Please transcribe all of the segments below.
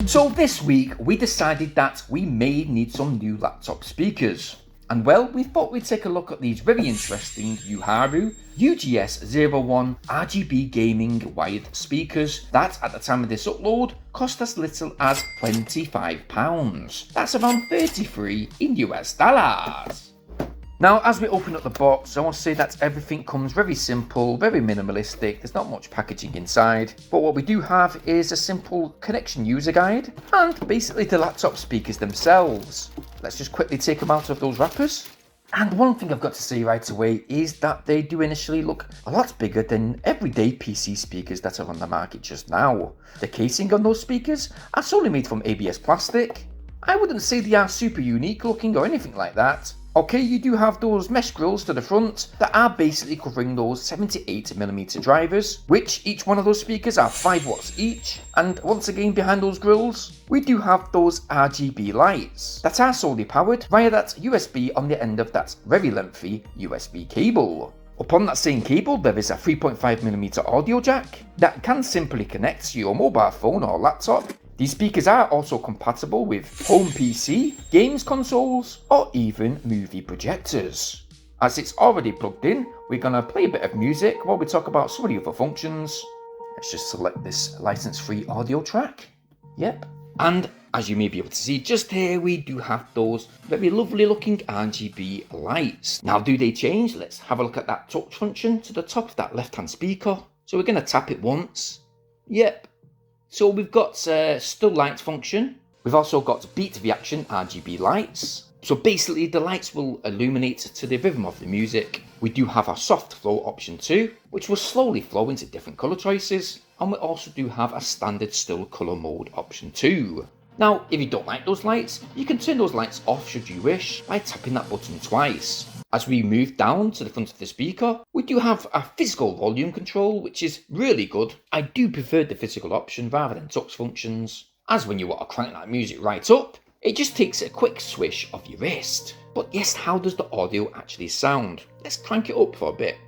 So this week we decided that we may need some new laptop speakers. And well, we thought we'd take a look at these very interesting UHURU UGS-01 RGB gaming wired speakers that at the time of this upload cost as little as £25. That's around 33 in US dollars. Now, as we open up the box, I want to say that everything comes very simple, very minimalistic. There's not much packaging inside, but what we do have is a simple connection user guide and basically the laptop speakers themselves. Let's just quickly take them out of those wrappers. And one thing I've got to say right away is that they do initially look a lot bigger than everyday PC speakers that are on the market just now. The casing on those speakers are solely made from ABS plastic. I wouldn't say they are super unique looking or anything like that. Okay, you do have those mesh grills to the front that are basically covering those 78mm drivers, which each one of those speakers are 5 watts each. And once again, behind those grills, we do have those RGB lights that are solely powered via that USB on the end of that very lengthy USB cable. Upon that same cable, there is a 3.5mm audio jack that can simply connect to your mobile phone or laptop. These speakers are also compatible with home PC, games consoles, or even movie projectors. As it's already plugged in, we're going to play a bit of music while we talk about some of the other functions. Let's just select this license-free audio track. Yep. And as you may be able to see just here, we do have those very lovely looking RGB lights. Now, do they change? Let's have a look at that touch function to the top of that left-hand speaker. So we're going to tap it once. Yep. So we've got still light function. We've also got beat reaction RGB lights. So basically the lights will illuminate to the rhythm of the music. We do have our soft flow option too, which will slowly flow into different colour choices. And we also do have a standard still colour mode option too. Now, if you don't like those lights, you can turn those lights off should you wish by tapping that button twice. As we move down to the front of the speaker, we do have a physical volume control, which is really good. I do prefer the physical option rather than touch functions, as when you want to crank that music right up, it just takes a quick swish of your wrist. But yes, how does the audio actually sound? Let's crank it up for a bit.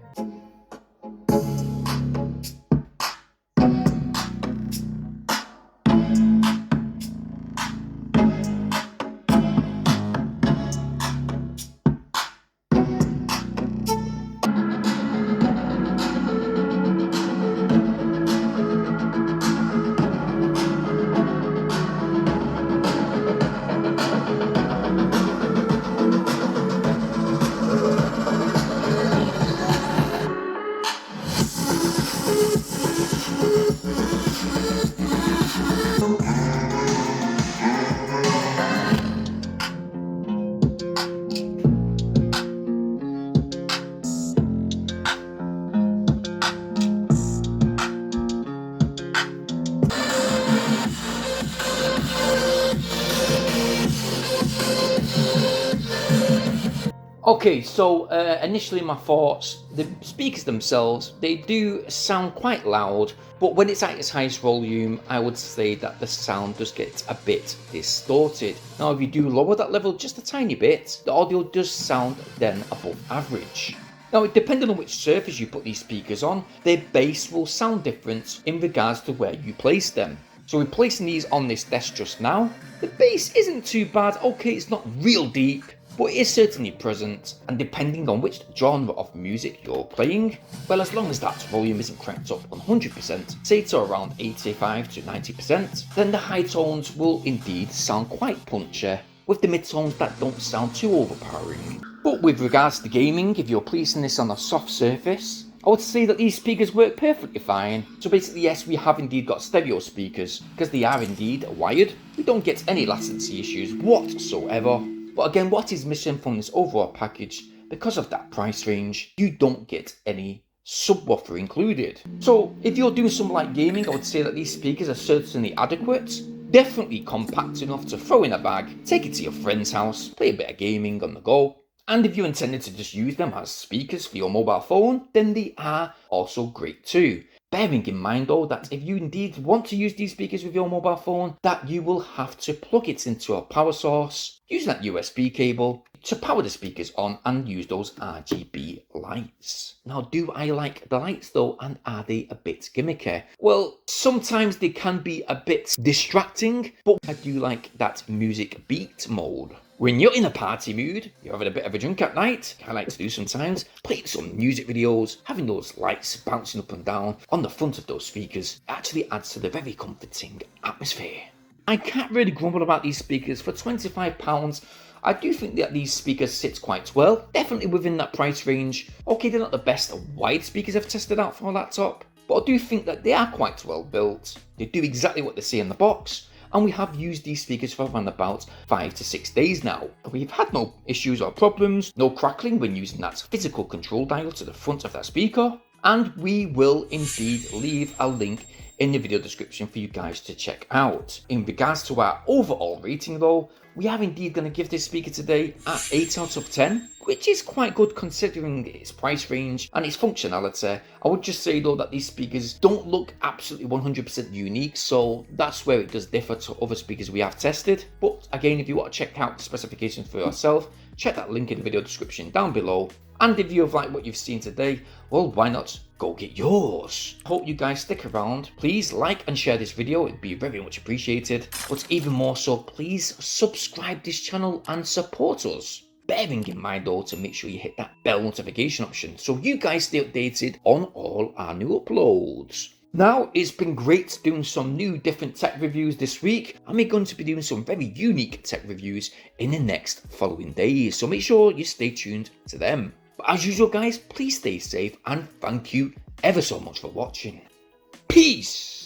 Okay, so initially my thoughts, the speakers themselves, they do sound quite loud, but when it's at its highest volume, I would say that the sound does get a bit distorted. Now, if you do lower that level just a tiny bit, the audio does sound then above average. Now, depending on which surface you put these speakers on, their bass will sound different in regards to where you place them. So we're placing these on this desk just now. The bass isn't too bad. Okay, it's not real deep, but it is certainly present, and depending on which genre of music you're playing, well, as long as that volume isn't cranked up 100%, say to around 85 to 90%, then the high tones will indeed sound quite punchy, with the mid-tones that don't sound too overpowering. But with regards to gaming, if you're placing this on a soft surface, I would say that these speakers work perfectly fine. So basically, yes, we have indeed got stereo speakers, because they are indeed wired. We don't get any latency issues whatsoever. But again, what is missing from this overall package, because of that price range, you don't get any subwoofer included. So if you're doing something like gaming, I would say that these speakers are certainly adequate. Definitely compact enough to throw in a bag, take it to your friend's house, play a bit of gaming on the go. And if you intended to just use them as speakers for your mobile phone, then they are also great too. Bearing in mind though that if you indeed want to use these speakers with your mobile phone, that you will have to plug it into a power source, use that USB cable, to power the speakers on and use those RGB lights. Now, do I like the lights though, and are they a bit gimmicky? Well, sometimes they can be a bit distracting, but I do like that music beat mode. When you're in a party mood, you're having a bit of a drink at night, I like to do sometimes, playing some music videos, having those lights bouncing up and down on the front of those speakers actually adds to the very comforting atmosphere. I can't really grumble about these speakers. For £25, I do think that these speakers sit quite well, definitely within that price range. Okay, they're not the best wide speakers I've tested out for a laptop, but I do think that they are quite well built. They do exactly what they say in the box, and we have used these speakers for around about 5 to 6 days now. We've had no issues or problems, no crackling when using that physical control dial to the front of that speaker, and we will indeed leave a link in the video description for you guys to check out. In regards to our overall rating though, we are indeed going to give this speaker today at 8 out of 10, which is quite good considering its price range and its functionality. I would just say though that these speakers don't look absolutely 100% unique, so that's where it does differ to other speakers we have tested. But again, if you want to check out the specifications for yourself, check that link in the video description down below. And if you have liked what you've seen today, well, why not go get yours? Hope you guys stick around. Please like and share this video, it'd be very much appreciated. But even more so, please subscribe this channel and support us. Bearing in mind though to make sure you hit that bell notification option so you guys stay updated on all our new uploads. Now, it's been great doing some new different tech reviews this week, and we're going to be doing some very unique tech reviews in the next following days, so make sure you stay tuned to them. But as usual guys, please stay safe and thank you ever so much for watching. Peace!